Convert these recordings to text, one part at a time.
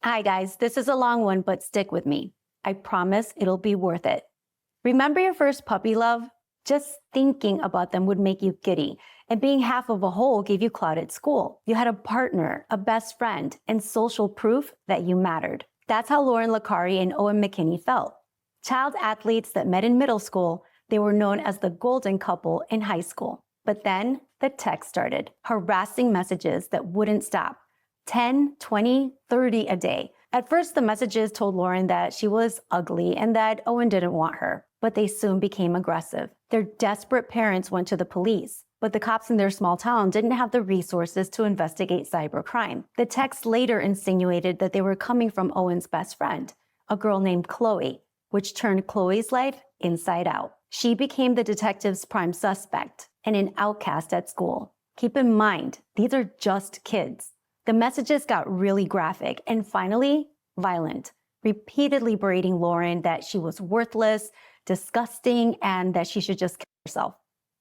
Hi guys, this is a long one, but stick with me. I promise it'll be worth it. Remember your first puppy love? Just thinking about them would make you giddy, and being half of a whole gave you clout at school. You had a partner, a best friend, and social proof that you mattered. That's how Lauryn Licari and Owen McKenny felt. Child athletes that met in middle school, they were known as the golden couple in high school. But then the text started, harassing messages that wouldn't stop. 10, 20, 30 a day. At first, the messages told Lauryn that she was ugly and that Owen didn't want her, but they soon became aggressive. Their desperate parents went to the police, but the cops in their small town didn't have the resources to investigate cybercrime. The text later insinuated that they were coming from Owen's best friend, a girl named Chloe, which turned Chloe's life inside out. She became the detective's prime suspect and an outcast at school. Keep in mind, these are just kids. The messages got really graphic and finally violent, repeatedly berating Lauryn that she was worthless, disgusting, and that she should just kill herself.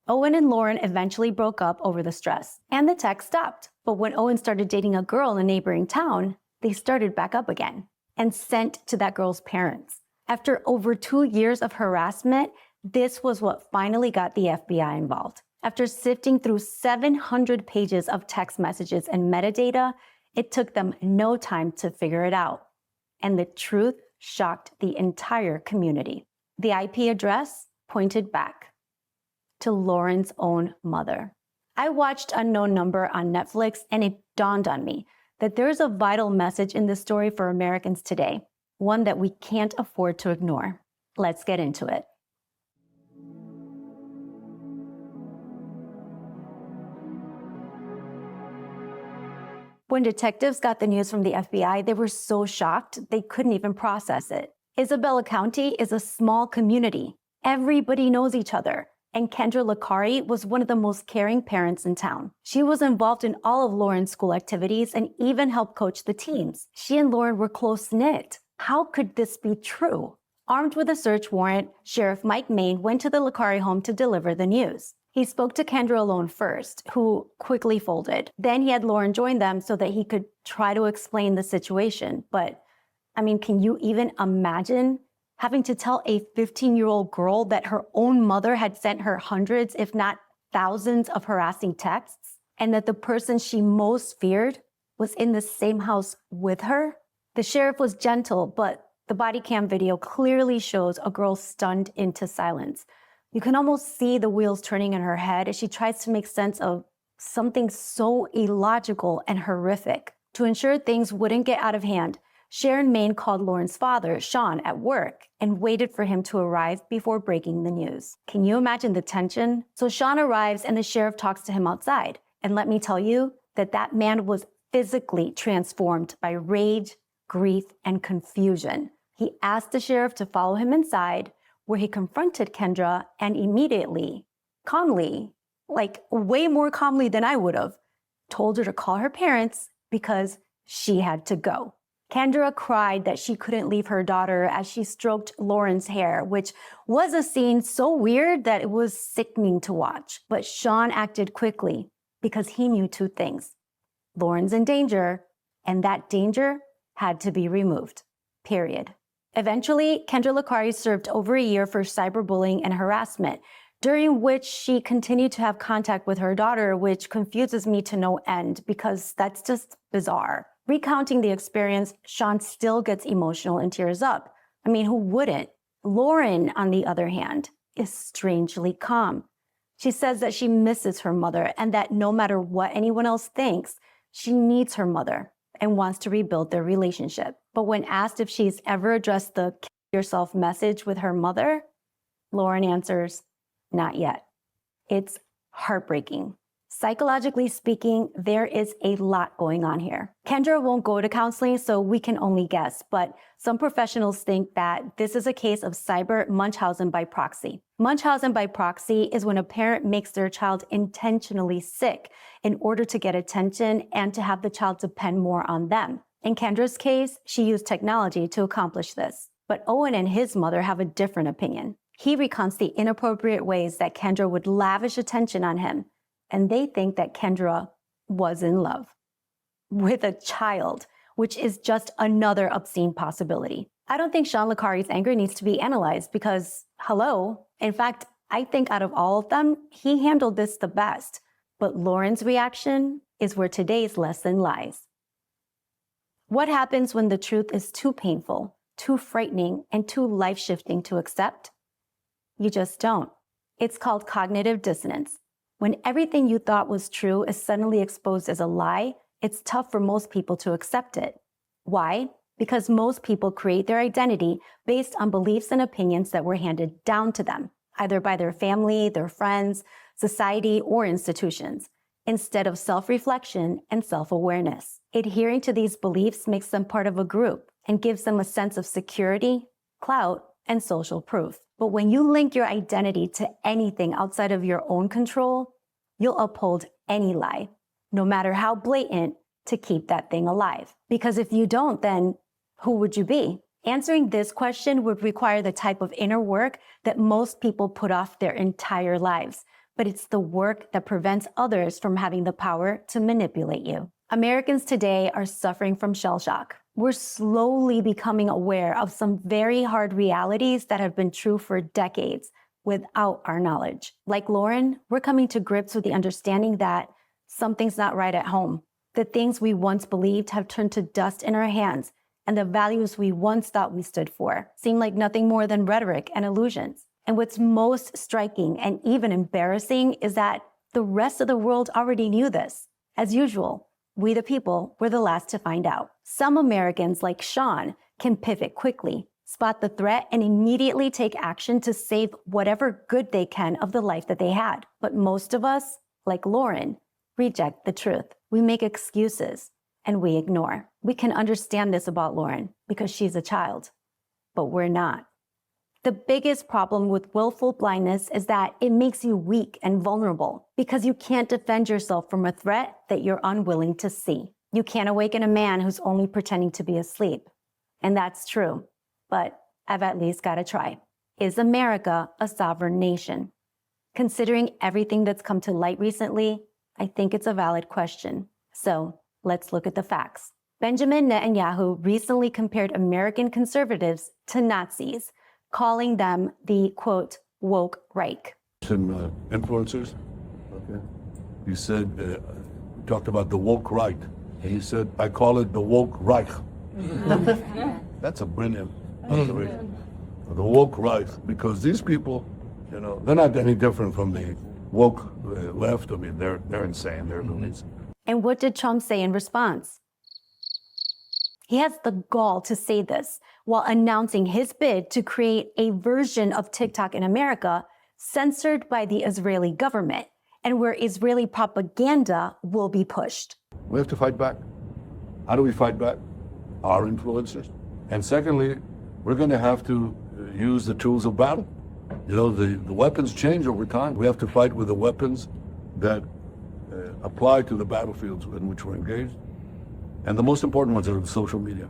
Owen and Lauryn eventually broke up over the stress, and the text stopped. But when Owen started dating a girl in a neighboring town, they started back up again and sent to that girl's parents. After over 2 years of harassment, this was what finally got the FBI involved. After sifting through 700 pages of text messages and metadata, it took them no time to figure it out. And the truth shocked the entire community. The IP address pointed back to Lauryn's own mother. I watched Unknown Number on Netflix, and it dawned on me that there's a vital message in this story for Americans today, one that we can't afford to ignore. Let's get into it. When detectives got the news from the FBI, they were so shocked they couldn't even process it. Isabella County is a small community. Everybody knows each other, and Kendra Licari was one of the most caring parents in town. She was involved in all of Lauryn's school activities and even helped coach the teams. She and Lauryn were close-knit. How could this be true? Armed with a search warrant, Sheriff Mike Main went to the Licari home to deliver the news. He spoke to Kendra alone first, who quickly folded. Then he had Lauryn join them so that he could try to explain the situation. But, can you even imagine having to tell a 15-year-old girl that her own mother had sent her hundreds, if not thousands, of harassing texts, and that the person she most feared was in the same house with her? The sheriff was gentle, but the body cam video clearly shows a girl stunned into silence. You can almost see the wheels turning in her head as she tries to make sense of something so illogical and horrific. To ensure things wouldn't get out of hand, Sharon Main called Lauryn's father, Sean, at work and waited for him to arrive before breaking the news. Can you imagine the tension? So Sean arrives and the sheriff talks to him outside. And let me tell you that man was physically transformed by rage, grief, and confusion. He asked the sheriff to follow him inside, where he confronted Kendra and immediately, calmly, like way more calmly than I would have, told her to call her parents because she had to go. Kendra cried that she couldn't leave her daughter as she stroked Lauryn's hair, which was a scene so weird that it was sickening to watch. But Sean acted quickly because he knew two things. Lauryn's in danger, and that danger had to be removed, period. Eventually, Kendra Licari served over a year for cyberbullying and harassment, during which she continued to have contact with her daughter, which confuses me to no end because that's just bizarre. Recounting the experience, Sean still gets emotional and tears up. Who wouldn't? Lauryn, on the other hand, is strangely calm. She says that she misses her mother and that no matter what anyone else thinks, she needs her mother and wants to rebuild their relationship. But when asked if she's ever addressed the kill yourself message with her mother, Lauryn answers, not yet. It's heartbreaking. Psychologically speaking, there is a lot going on here. Kendra won't go to counseling, so we can only guess, but some professionals think that this is a case of cyber Munchausen by proxy. Munchausen by proxy is when a parent makes their child intentionally sick in order to get attention and to have the child depend more on them. In Kendra's case, she used technology to accomplish this. But Owen and his mother have a different opinion. He recounts the inappropriate ways that Kendra would lavish attention on him, and they think that Kendra was in love with a child, which is just another obscene possibility. I don't think Sean Licari's anger needs to be analyzed because, hello, in fact, I think out of all of them, he handled this the best. But Lauryn's reaction is where today's lesson lies. What happens when the truth is too painful, too frightening, and too life-shifting to accept? You just don't. It's called cognitive dissonance. When everything you thought was true is suddenly exposed as a lie, it's tough for most people to accept it. Why? Because most people create their identity based on beliefs and opinions that were handed down to them, either by their family, their friends, society, or institutions, instead of self-reflection and self-awareness. Adhering to these beliefs makes them part of a group and gives them a sense of security, clout, and social proof. But when you link your identity to anything outside of your own control, you'll uphold any lie, no matter how blatant, to keep that thing alive. Because if you don't, then who would you be? Answering this question would require the type of inner work that most people put off their entire lives. But it's the work that prevents others from having the power to manipulate you. Americans today are suffering from shell shock. We're slowly becoming aware of some very hard realities that have been true for decades without our knowledge. Like Lauryn, we're coming to grips with the understanding that something's not right at home. The things we once believed have turned to dust in our hands, and the values we once thought we stood for seem like nothing more than rhetoric and illusions. And what's most striking and even embarrassing is that the rest of the world already knew this. As usual, we the people were the last to find out. Some Americans, like Sean, can pivot quickly, spot the threat, and immediately take action to save whatever good they can of the life that they had. But most of us, like Lauryn, reject the truth. We make excuses and we ignore. We can understand this about Lauryn because she's a child, but we're not. The biggest problem with willful blindness is that it makes you weak and vulnerable because you can't defend yourself from a threat that you're unwilling to see. You can't awaken a man who's only pretending to be asleep. And that's true, but I've at least got to try. Is America a sovereign nation? Considering everything that's come to light recently, I think it's a valid question. So let's look at the facts. Benjamin Netanyahu recently compared American conservatives to Nazis, calling them the, quote, woke Reich. Some influencers, okay. He said, talked about the woke right. And he said, I call it the woke Reich. That's a brilliant observation. The woke right, because these people, you know, they're not any different from the woke left. I mean, they're insane. They're lunatic. And what did Trump say in response? He has the gall to say this while announcing his bid to create a version of TikTok in America censored by the Israeli government and where Israeli propaganda will be pushed. We have to fight back. How do we fight back? Our influencers. And secondly, we're going to have to use the tools of battle. You know, the weapons change over time. We have to fight with the weapons that apply to the battlefields in which we're engaged. And the most important ones are social media.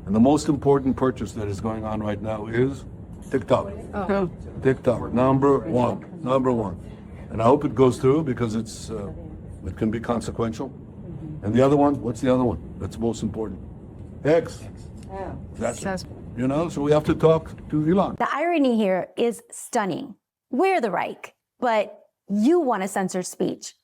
And the most important purchase that is going on right now is TikTok. Oh. TikTok, number one. And I hope it goes through because it can be consequential. And the other one, what's the other one that's most important? X. That's it. You know, so we have to talk to Elon. The irony here is stunning. We're the Reich, but you want to censor speech.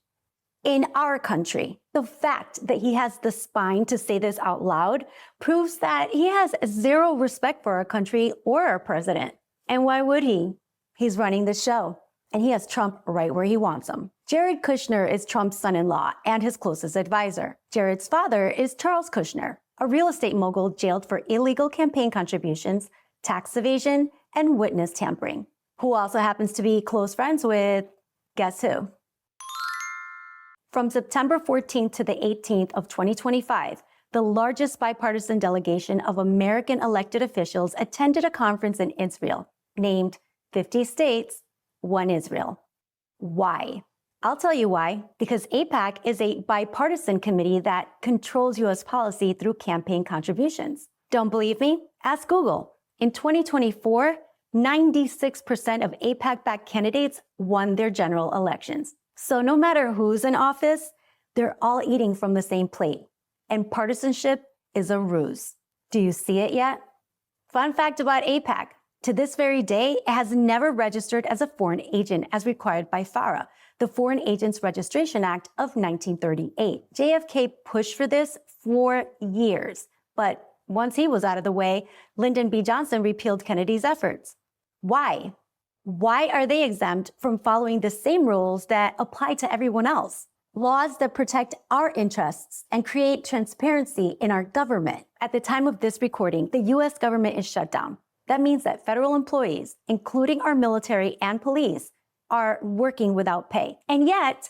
In our country, the fact that he has the spine to say this out loud proves that he has zero respect for our country or our president. And why would he? He's running the show, and he has Trump right where he wants him. Jared Kushner is Trump's son-in-law and his closest advisor. Jared's father is Charles Kushner, a real estate mogul jailed for illegal campaign contributions, tax evasion, and witness tampering, who also happens to be close friends with, guess who? From September 14th to the 18th of 2025, the largest bipartisan delegation of American elected officials attended a conference in Israel named 50 States, One Israel. Why? I'll tell you why. Because AIPAC is a bipartisan committee that controls U.S. policy through campaign contributions. Don't believe me? Ask Google. In 2024, 96% of AIPAC-backed candidates won their general elections. So no matter who's in office, they're all eating from the same plate. And partisanship is a ruse. Do you see it yet? Fun fact about AIPAC. To this very day, it has never registered as a foreign agent as required by FARA, the Foreign Agents Registration Act of 1938. JFK pushed for this for years, but once he was out of the way, Lyndon B. Johnson repealed Kennedy's efforts. Why? Why are they exempt from following the same rules that apply to everyone else? Laws that protect our interests and create transparency in our government. At the time of this recording, the U.S. government is shut down. That means that federal employees, including our military and police, are working without pay. And yet,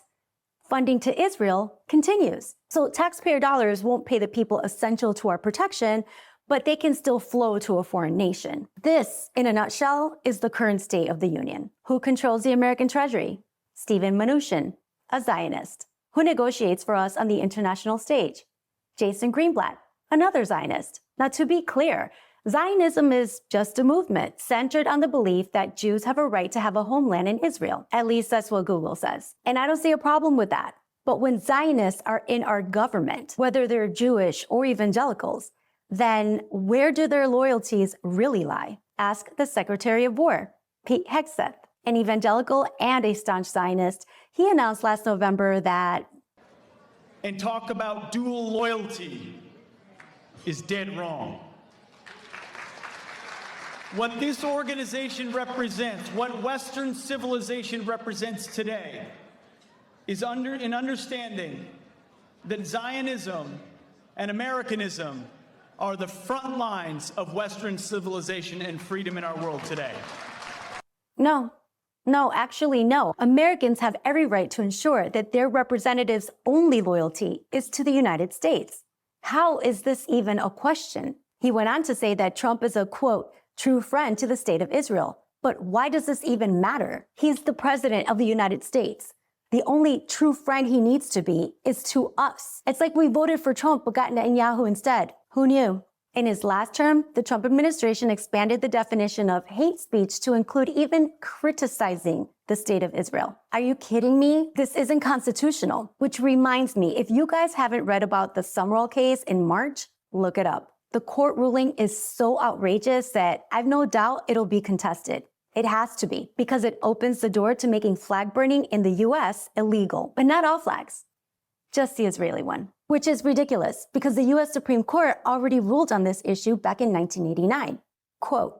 funding to Israel continues. So taxpayer dollars won't pay the people essential to our protection, but they can still flow to a foreign nation. This, in a nutshell, is the current state of the Union. Who controls the American Treasury? Stephen Mnuchin, a Zionist. Who negotiates for us on the international stage? Jason Greenblatt, another Zionist. Now, to be clear, Zionism is just a movement centered on the belief that Jews have a right to have a homeland in Israel. At least that's what Google says. And I don't see a problem with that. But when Zionists are in our government, whether they're Jewish or evangelicals, then where do their loyalties really lie? Ask the Secretary of War, Pete Hegseth, an evangelical and a staunch Zionist. He announced last November that, and talk about dual loyalty is dead wrong. What this organization represents, what Western civilization represents today, is an understanding that Zionism and Americanism are the front lines of Western civilization and freedom in our world today. No, actually no. Americans have every right to ensure that their representatives' only loyalty is to the United States. How is this even a question? He went on to say that Trump is a, quote, true friend to the state of Israel. But why does this even matter? He's the president of the United States. The only true friend he needs to be is to us. It's like we voted for Trump but got Netanyahu instead. Who knew? In his last term, the Trump administration expanded the definition of hate speech to include even criticizing the state of Israel. Are you kidding me? This isn't constitutional. Which reminds me, if you guys haven't read about the Sumrall case in March, look it up. The court ruling is so outrageous that I've no doubt it'll be contested. It has to be, because it opens the door to making flag burning in the US illegal. But not all flags, just the Israeli one. Which is ridiculous, because the US Supreme Court already ruled on this issue back in 1989. Quote,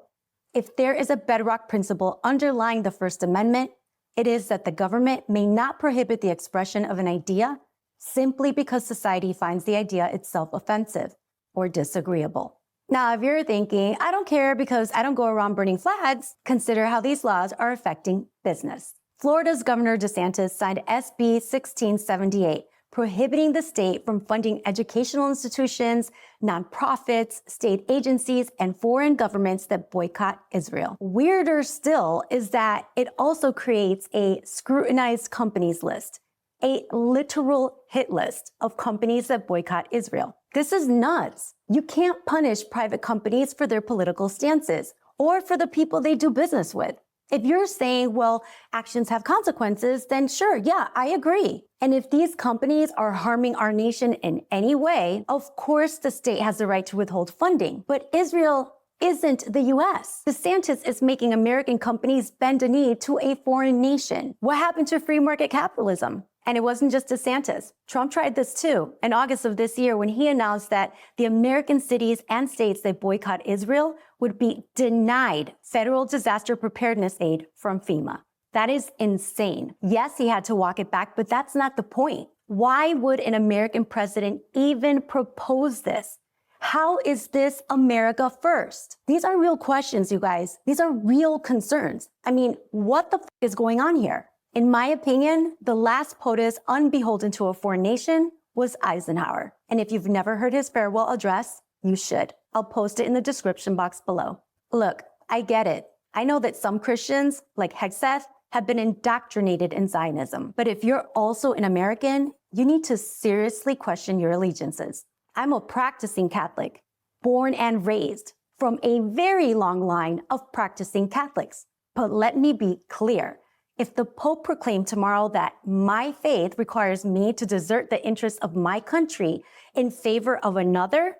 if there is a bedrock principle underlying the First Amendment, it is that the government may not prohibit the expression of an idea simply because society finds the idea itself offensive or disagreeable. Now, if you're thinking, I don't care because I don't go around burning flags, consider how these laws are affecting business. Florida's Governor DeSantis signed SB 1678, prohibiting the state from funding educational institutions, nonprofits, state agencies, and foreign governments that boycott Israel. Weirder still is that it also creates a scrutinized companies list, a literal hit list of companies that boycott Israel. This is nuts. You can't punish private companies for their political stances or for the people they do business with. If you're saying, well, actions have consequences, then sure, yeah, I agree. And if these companies are harming our nation in any way, of course the state has the right to withhold funding. But Israel isn't the US. DeSantis is making American companies bend a knee to a foreign nation. What happened to free market capitalism? And it wasn't just DeSantis. Trump tried this too in August of this year when he announced that the American cities and states that boycott Israel would be denied federal disaster preparedness aid from FEMA. That is insane. Yes, he had to walk it back, but that's not the point. Why would an American president even propose this? How is this America first? These are real questions, you guys. These are real concerns. I mean, what the is going on here? In my opinion, the last POTUS unbeholden to a foreign nation was Eisenhower. And if you've never heard his farewell address, you should. I'll post it in the description box below. Look, I get it. I know that some Christians, like Hegseth, have been indoctrinated in Zionism. But if you're also an American, you need to seriously question your allegiances. I'm a practicing Catholic, born and raised from a very long line of practicing Catholics. But let me be clear. If the Pope proclaimed tomorrow that my faith requires me to desert the interests of my country in favor of another,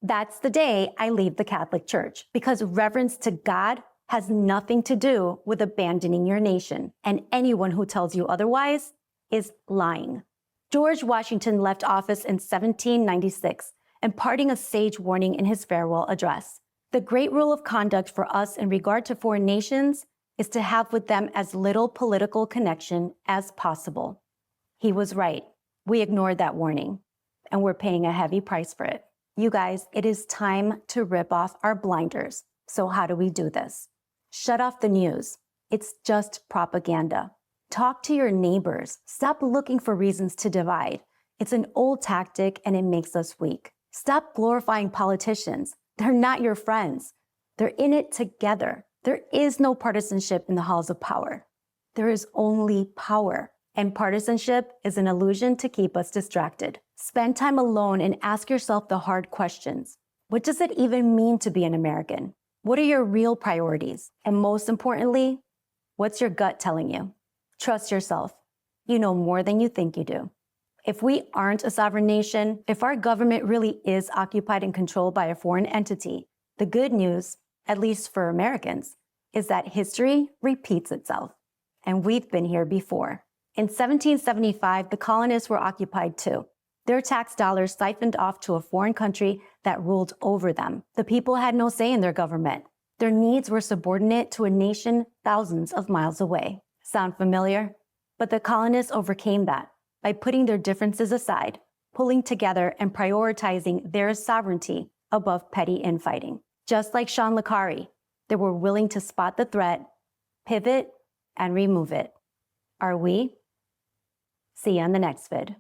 That's the day I leave the Catholic Church, because reverence to God has nothing to do with abandoning your nation, and anyone who tells you otherwise is lying. George Washington left office in 1796, imparting a sage warning in his farewell address. The great rule of conduct for us in regard to foreign nations is to have with them as little political connection as possible. He was right. We ignored that warning, and we're paying a heavy price for it. You guys, it is time to rip off our blinders. So how do we do this? Shut off the news. It's just propaganda. Talk to your neighbors. Stop looking for reasons to divide. It's an old tactic and it makes us weak. Stop glorifying politicians. They're not your friends. They're in it together. There is no partisanship in the halls of power. There is only power. And partisanship is an illusion to keep us distracted. Spend time alone and ask yourself the hard questions. What does it even mean to be an American? What are your real priorities? And most importantly, what's your gut telling you? Trust yourself. You know more than you think you do. If we aren't a sovereign nation, if our government really is occupied and controlled by a foreign entity, the good news, at least for Americans, is that history repeats itself. And we've been here before. In 1775, the colonists were occupied too. Their tax dollars siphoned off to a foreign country that ruled over them. The people had no say in their government. Their needs were subordinate to a nation thousands of miles away. Sound familiar? But the colonists overcame that by putting their differences aside, pulling together and prioritizing their sovereignty above petty infighting. Just like Sean Licari, they were willing to spot the threat, pivot, and remove it. Are we? See you on the next vid.